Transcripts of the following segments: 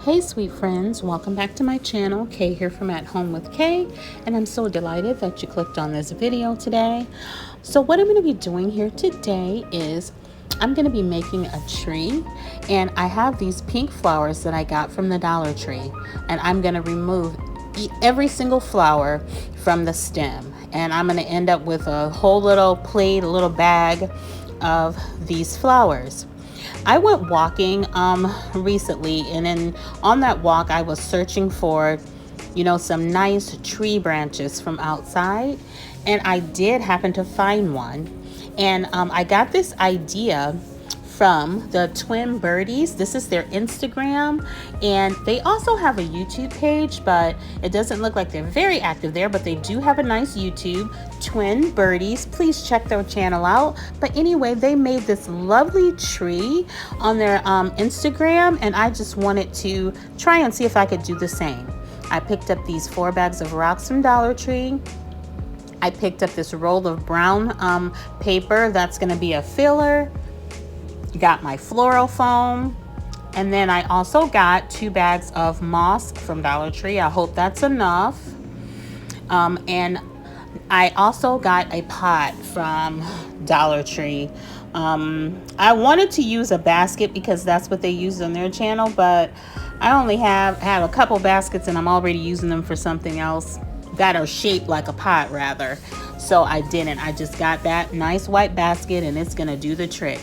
Hey sweet friends, welcome back to my channel. Kay here from At Home with Kay, and I'm so delighted that you clicked on this video today. So what I'm going to be doing here today is I'm going to be making a tree, and I have these pink flowers that I got from the Dollar Tree, and I'm going to remove every single flower from the stem, and I'm going to end up with a whole little plate, a little bag of these flowers. I went walking recently, and then on that walk I was searching for some nice tree branches from outside, and I did happen to find one. And I got this idea from the Twin Birdies. This is their Instagram, and they also have a YouTube page, but it doesn't look like they're very active there, but they do have a nice YouTube, Twin Birdies. Please check their channel out. But anyway, they made this lovely tree on their Instagram, and I just wanted to try and see if I could do the same. I picked up these 4 bags of rocks from Dollar Tree. I picked up this roll of brown paper that's going to be a filler. Got my floral foam, and then I also got 2 bags of moss from Dollar Tree. I hope that's enough. And I also got a pot from Dollar Tree. I wanted to use a basket because that's what they use on their channel, but I only have a couple baskets and I'm already using them for something else that are shaped like a pot rather. So I didn't. I just got that nice white basket, and it's gonna do the trick.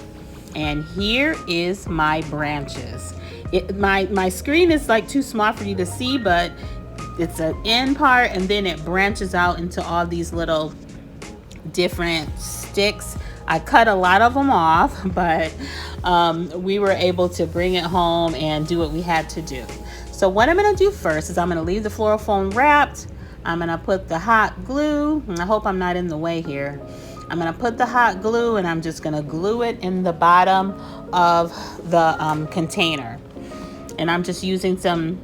And here is my branches. My screen is like too small for you to see, but it's an end part, and then it branches out into all these little different sticks. I cut a lot of them off, but we were able to bring it home and do what we had to do. So what I'm going to do first is I'm going to leave the floral foam wrapped. I'm going to put the hot glue, and I hope I'm not in the way here. I'm going to put the hot glue, and I'm just going to glue it in the bottom of the container. And I'm just using some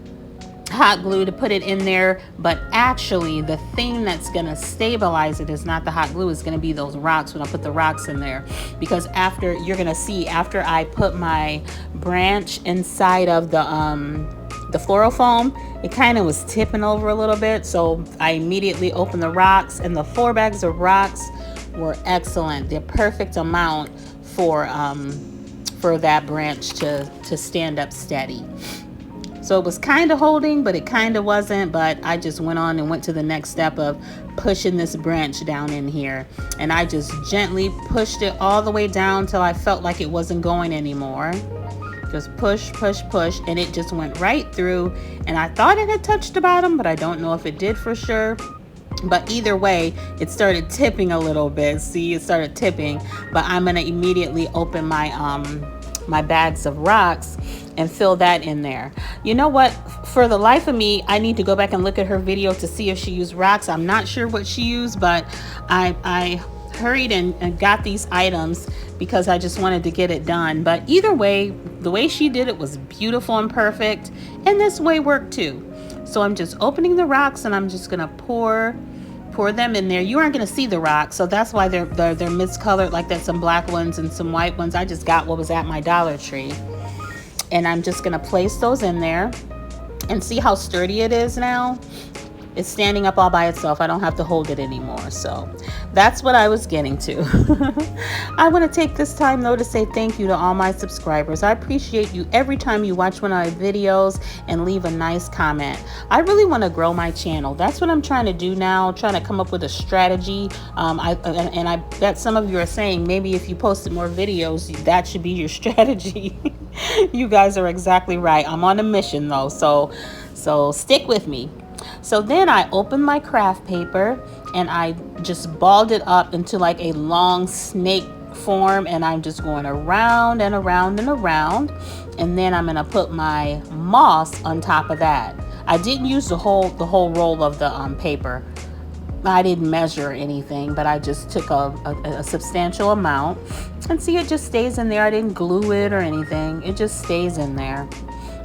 hot glue to put it in there, but actually the thing that's going to stabilize it is not the hot glue. It's going to be those rocks when I put the rocks in there, because you're going to see after I put my branch inside of the floral foam, it kind of was tipping over a little bit, so I immediately opened the rocks, and the 4 bags of rocks were excellent. They're perfect amount for that branch to stand up steady. So it was kind of holding, but it kind of wasn't. But I just went on and went to the next step of pushing this branch down in here. And I just gently pushed it all the way down till I felt like it wasn't going anymore. Just push, push, push, and it just went right through. And I thought it had touched the bottom, but I don't know if it did for sure. But either way, it started tipping a little bit. See, it started tipping. But I'm going to immediately open my my bags of rocks and fill that in there. You know what? For the life of me, I need to go back and look at her video to see if she used rocks. I'm not sure what she used, but I hurried and got these items because I just wanted to get it done. But either way, the way she did it was beautiful and perfect, and this way worked too. So I'm just opening the rocks, and I'm just gonna pour them in there. You aren't going to see the rocks, so that's why they're miscolored like that. Some black ones and some white ones. I just got what was at my Dollar Tree, and I'm just going to place those in there and see how sturdy it is now. It's standing up all by itself. I don't have to hold it anymore. So that's what I was getting to. I want to take this time though to say thank you to all my subscribers. I appreciate you every time you watch one of my videos and leave a nice comment. I really want to grow my channel. That's what I'm trying to do now, trying to come up with a strategy. I bet some of you are saying maybe if you posted more videos, that should be your strategy. You guys are exactly right. I'm on a mission though, so stick with me. So then I opened my craft paper, and I just balled it up into like a long snake form, and I'm just going around and around and around, and then I'm going to put my moss on top of that. I didn't use the whole roll of the paper. I didn't measure anything, but I just took a substantial amount, and see, it just stays in there. I didn't glue it or anything. It just stays in there.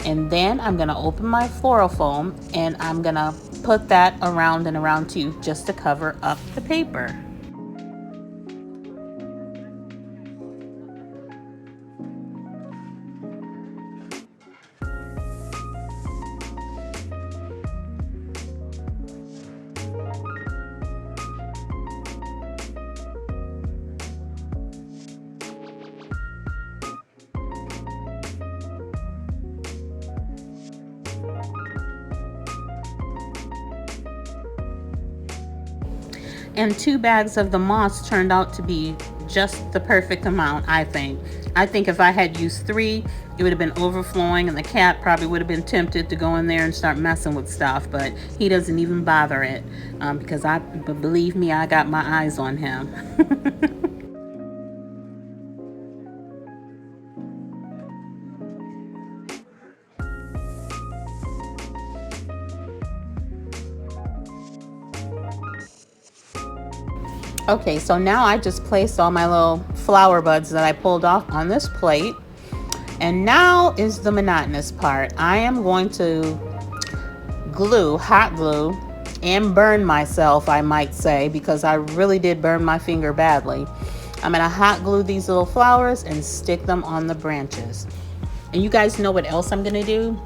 And then I'm going to open my floral foam, and I'm going to put that around and around too, just to cover up the paper. And 2 bags of the moss turned out to be just the perfect amount, I think. I think if I had used 3, it would have been overflowing, and the cat probably would have been tempted to go in there and start messing with stuff, but he doesn't even bother it, because believe me, I got my eyes on him. Okay, so now I just placed all my little flower buds that I pulled off on this plate. And now is the monotonous part. I am going to glue, hot glue, and burn myself, I might say, because I really did burn my finger badly. I'm gonna hot glue these little flowers and stick them on the branches. And you guys know what else I'm gonna do?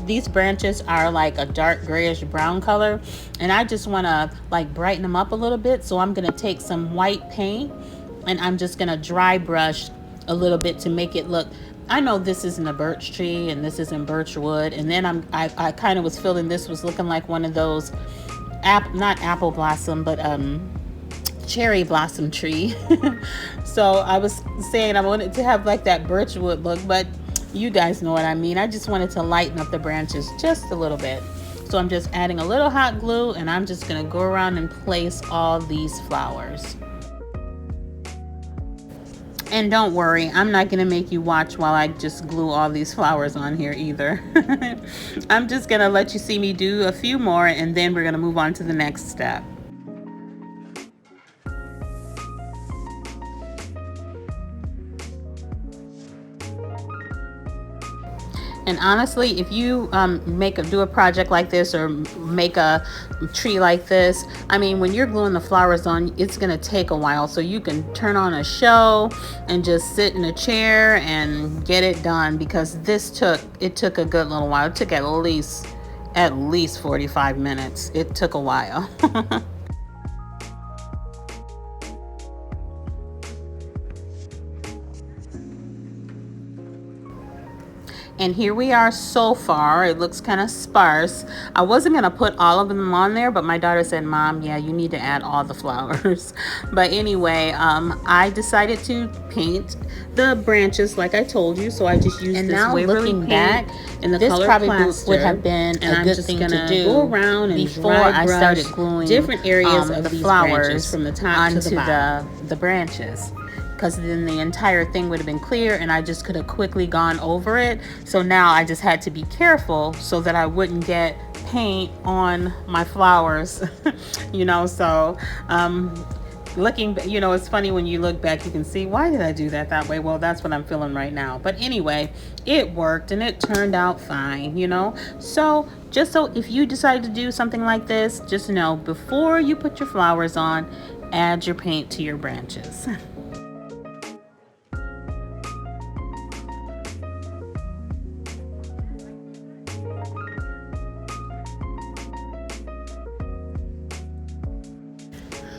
These branches are like a dark grayish brown color, and I just want to like brighten them up a little bit. So I'm going to take some white paint and I'm just going to dry brush a little bit to make it look, I know this isn't a birch tree and this isn't birch wood, and then I kind of was feeling this was looking like one of those not apple blossom, but cherry blossom tree. So I was saying I wanted to have like that birch wood look, but you guys know what I mean. I just wanted to lighten up the branches just a little bit. So I'm just adding a little hot glue, and I'm just gonna go around and place all these flowers. And don't worry, I'm not gonna make you watch while I just glue all these flowers on here either. I'm just gonna let you see me do a few more, and then we're gonna move on to the next step. And honestly, if you do a project like this or make a tree like this, I mean, when you're gluing the flowers on, it's gonna take a while. So you can turn on a show and just sit in a chair and get it done, because it took a good little while. It took at least 45 minutes. It took a while. And here we are so far. It looks kind of sparse. I wasn't going to put all of them on there, but my daughter said, Mom, yeah, you need to add all the flowers. But anyway, I decided to paint the branches like I told you. So I just used this Waverly paint in the color plaster. Would have been a good thing to do go around and before I started gluing different areas of the flowers from the top to the branches, because then the entire thing would have been clear and I just could have quickly gone over it. So now I just had to be careful so that I wouldn't get paint on my flowers. You know, so looking, you know, it's funny when you look back, you can see, why did I do that way? Well, that's what I'm feeling right now. But anyway, it worked and it turned out fine, you know. So just so if you decide to do something like this, just know before you put your flowers on, add your paint to your branches.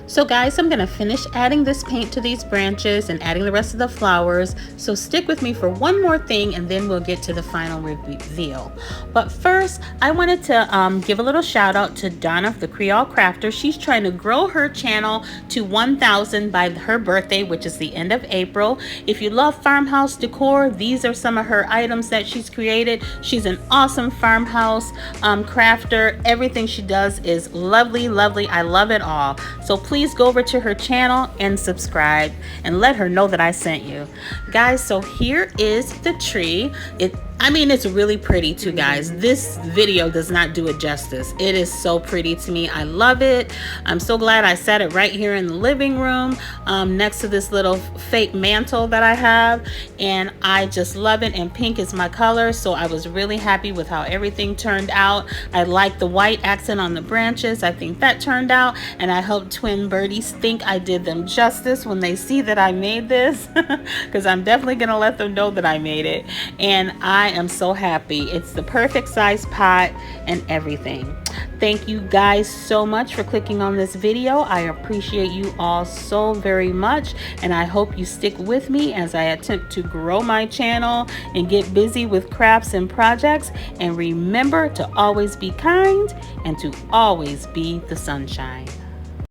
So guys, I'm gonna finish adding this paint to these branches and adding the rest of the flowers. So stick with me for one more thing and then we'll get to the final reveal. But first, I wanted to give a little shout out to Donna, the Creole Crafter. She's trying to grow her channel to 1,000 by her birthday, which is the end of April. If you love farmhouse decor, these are some of her items that she's created. She's an awesome farmhouse crafter. Everything she does is lovely, lovely. I love it all. So please go over to her channel and subscribe and let her know that I sent you. Guys, so here is the tree. I mean, it's really pretty too, guys. This video does not do it justice. It is so pretty to me. I love it. I'm so glad I set it right here in the living room next to this little fake mantle that I have, and I just love it, and pink is my color, so I was really happy with how everything turned out. I like the white accent on the branches. I think that turned out, and I hope twin birdies think I did them justice when they see that I made this, because I'm definitely gonna let them know that I made it. And I am so happy. It's the perfect size pot and everything. Thank you guys so much for clicking on this video. I appreciate you all so very much, and I hope you stick with me as I attempt to grow my channel and get busy with crafts and projects. And remember to always be kind and to always be the sunshine.